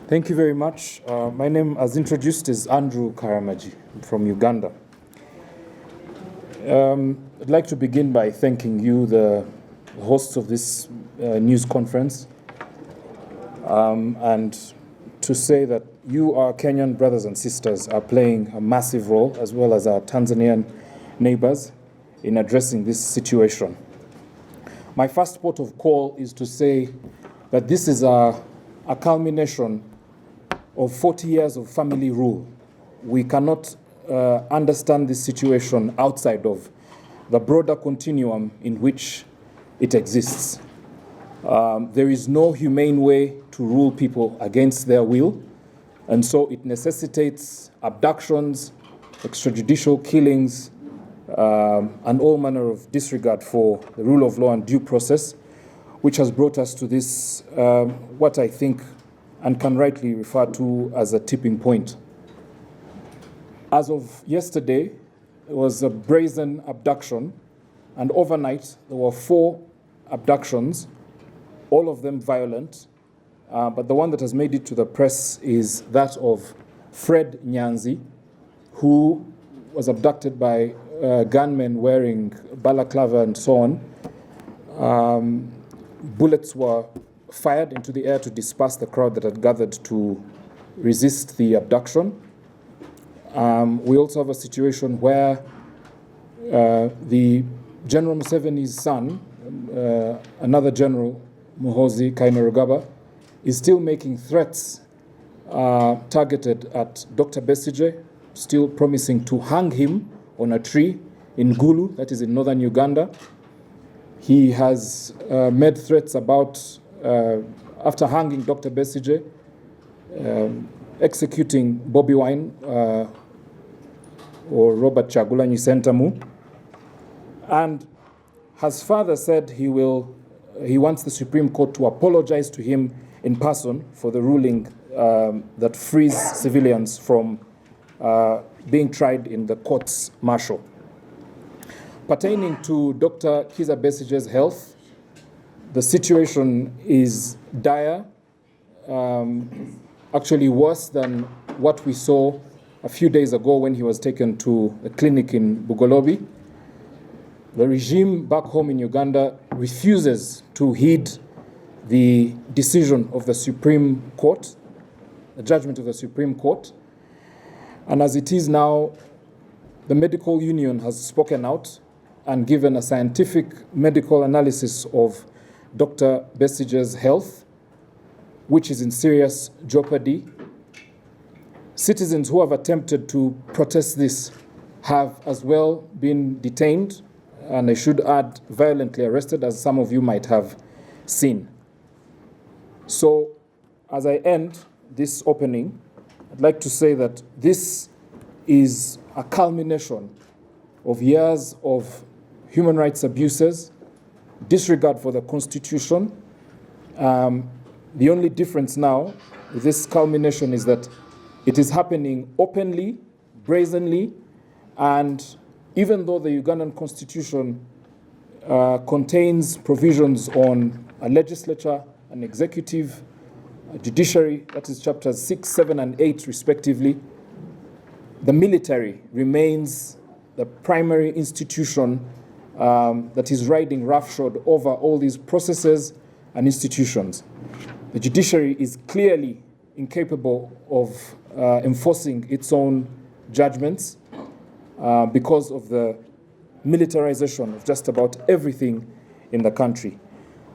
Thank you very much. My name, as introduced, is Andrew Karamaji from Uganda. I'd like to begin by thanking you, the hosts of this news conference, and to say that you, our Kenyan brothers and sisters, are playing a massive role, as well as our Tanzanian neighbors, in addressing this situation. My first port of call is to say that this is a culmination of 40 years of family rule. We cannot understand this situation outside of the broader continuum in which it exists. There is no humane way to rule people against their will, and so it necessitates abductions, extrajudicial killings, and all manner of disregard for the rule of law and due process, which has brought us to this, what I think and can rightly refer to as a tipping point. As of yesterday, there was a brazen abduction, and overnight there were 4 abductions, all of them violent, but the one that has made it to the press is that of Fred Nyanzi, who was abducted by gunmen wearing balaclava and so on. Bullets were fired into the air to disperse the crowd that had gathered to resist the abduction. We also have a situation where the General Museveni's son, another General Muhoozi Kainerugaba, is still making threats targeted at Dr. Besigye, still promising to hang him on a tree in Gulu, that is in northern Uganda. He has made threats about, after hanging Dr. Besigye, executing Bobi Wine or Robert Kyagulanyi Ssentamu, and has further said he wants the Supreme Court to apologize to him in person for the ruling that frees civilians from being tried in the courts martial. Pertaining to Dr. Kizza Besigye's health, the situation is dire, actually worse than what we saw a few days ago when he was taken to a clinic in Bugolobi. The regime back home in Uganda refuses to heed the decision of the Supreme Court, the judgment of the Supreme Court. And as it is now, the medical union has spoken out and given a scientific medical analysis of Dr. Besigye's health, which is in serious jeopardy. Citizens who have attempted to protest this have as well been detained, and I should add, violently arrested, as some of you might have seen. So, as I end this opening, I'd like to say that this is a culmination of years of human rights abuses, disregard for the Constitution. The only difference now with this culmination is that it is happening openly, brazenly, and even though the Ugandan Constitution contains provisions on a legislature, an executive, a judiciary, that is chapters 6, 7, and 8 respectively, the military remains the primary institution that is riding roughshod over all these processes and institutions. The judiciary is clearly incapable of enforcing its own judgments because of the militarization of just about everything in the country.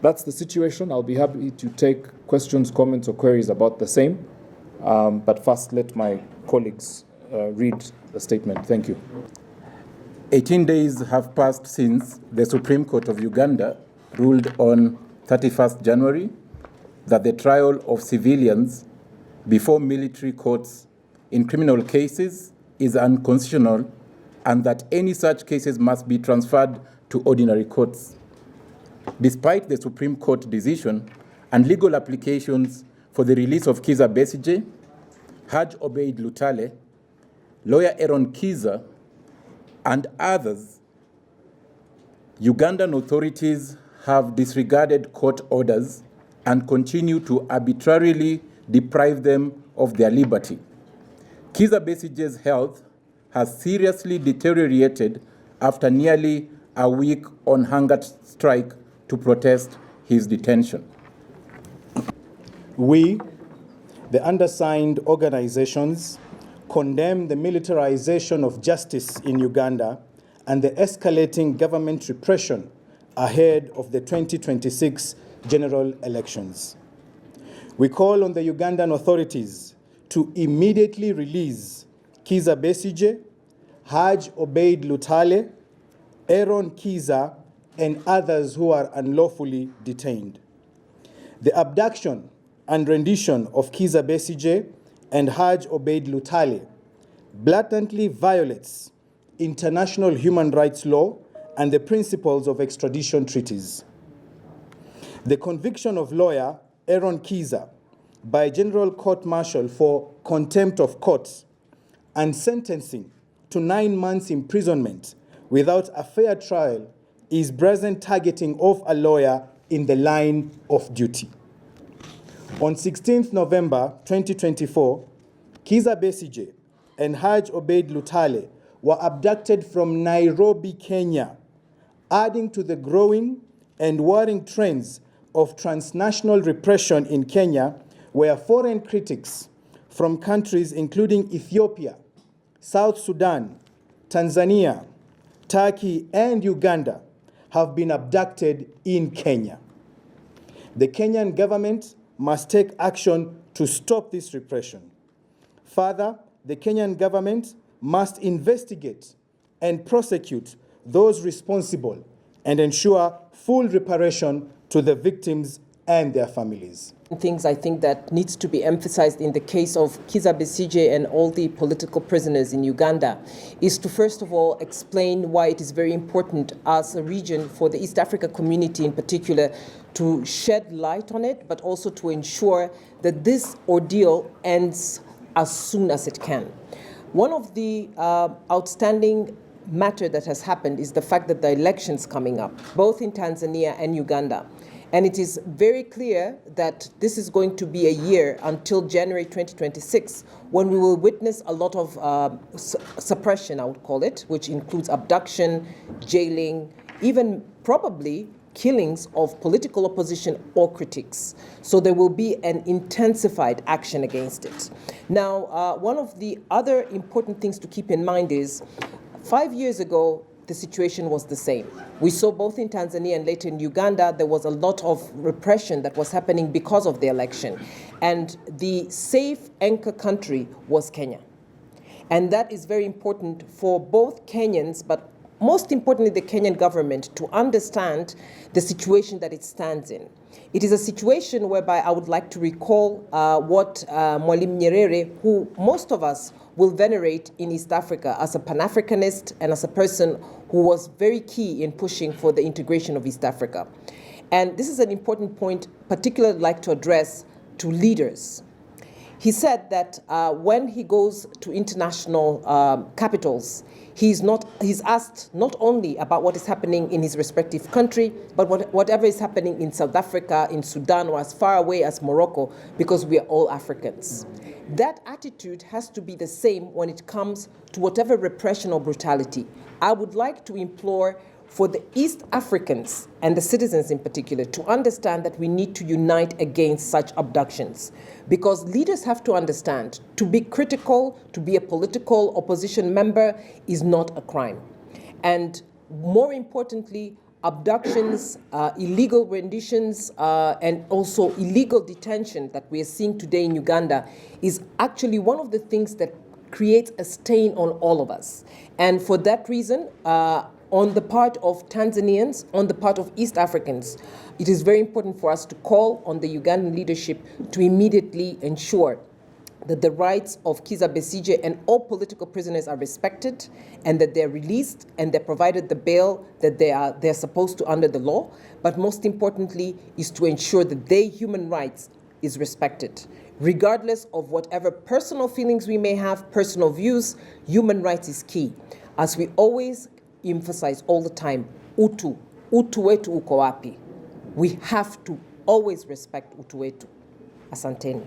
That's the situation. I'll be happy to take questions, comments, or queries about the same. But first, let my colleagues read the statement. Thank you. 18 days have passed since the Supreme Court of Uganda ruled on 31st January that the trial of civilians before military courts in criminal cases is unconstitutional and that any such cases must be transferred to ordinary courts. Despite the Supreme Court decision and legal applications for the release of Kizza Besigye, Haj Obeid Lutale, lawyer Aaron Kizza, and others, Ugandan authorities have disregarded court orders and continue to arbitrarily deprive them of their liberty. Kizza Besigye's health has seriously deteriorated after nearly a week on hunger strike to protest his detention. We, the undersigned organizations, condemn the militarization of justice in Uganda and the escalating government repression ahead of the 2026 general elections. We call on the Ugandan authorities to immediately release Kizza Besigye, Haj Obeid Lutale, Aaron Kizza, and others who are unlawfully detained. The abduction and rendition of Kizza Besigye and Haj Obeid Lutale blatantly violates international human rights law and the principles of extradition treaties. The conviction of lawyer Aaron Kizza by General Court-Martial for contempt of court and sentencing to 9 months imprisonment without a fair trial is brazen targeting of a lawyer in the line of duty. On 16th November 2024, Kizza Besigye and Haj Obeid Lutale were abducted from Nairobi, Kenya, adding to the growing and worrying trends of transnational repression in Kenya, where foreign critics from countries including Ethiopia, South Sudan, Tanzania, Turkey, and Uganda have been abducted in Kenya. The Kenyan government must take action to stop this repression. Further, the Kenyan government must investigate and prosecute those responsible and ensure full reparation to the victims and their families. Things I think that needs to be emphasized in the case of Kizza Besigye and all the political prisoners in Uganda is to first of all explain why it is very important as a region for the East Africa community in particular to shed light on it, but also to ensure that this ordeal ends as soon as it can. One of the outstanding matter that has happened is the fact that the elections coming up, both in Tanzania and Uganda. And it is very clear that this is going to be a year until January 2026 when we will witness a lot of suppression, I would call it, which includes abduction, jailing, even probably killings of political opposition or critics. So there will be an intensified action against it. Now, one of the other important things to keep in mind is 5 years ago, the situation was the same. We saw both in Tanzania and later in Uganda, there was a lot of repression that was happening because of the election. And the safe anchor country was Kenya. And that is very important for both Kenyans, but most importantly, the Kenyan government to understand the situation that it stands in. It is a situation whereby I would like to recall what Mwalimu Nyerere, who most of us will venerate in East Africa as a Pan-Africanist and as a person who was very key in pushing for the integration of East Africa. And this is an important point, particularly I'd like to address to leaders. He said that when he goes to international capitals, he's asked not only about what is happening in his respective country, but whatever is happening in South Africa, in Sudan, or as far away as Morocco, because we are all Africans. That attitude has to be the same when it comes to whatever repression or brutality. I would like to implore for the East Africans and the citizens in particular to understand that we need to unite against such abductions. Because leaders have to understand, to be critical, to be a political opposition member is not a crime. And more importantly, abductions, illegal renditions, and also illegal detention that we are seeing today in Uganda is actually one of the things that creates a stain on all of us. And for that reason, on the part of Tanzanians, on the part of East Africans, it is very important for us to call on the Ugandan leadership to immediately ensure that the rights of Kizza Besigye and all political prisoners are respected and that they're released and they're provided the bail that they're supposed to under the law. But most importantly is to ensure that their human rights is respected. Regardless of whatever personal feelings we may have, personal views, human rights is key. As we always emphasize all the time, utu wetu uko wapi? We have to always respect utu wetu. Asanteni.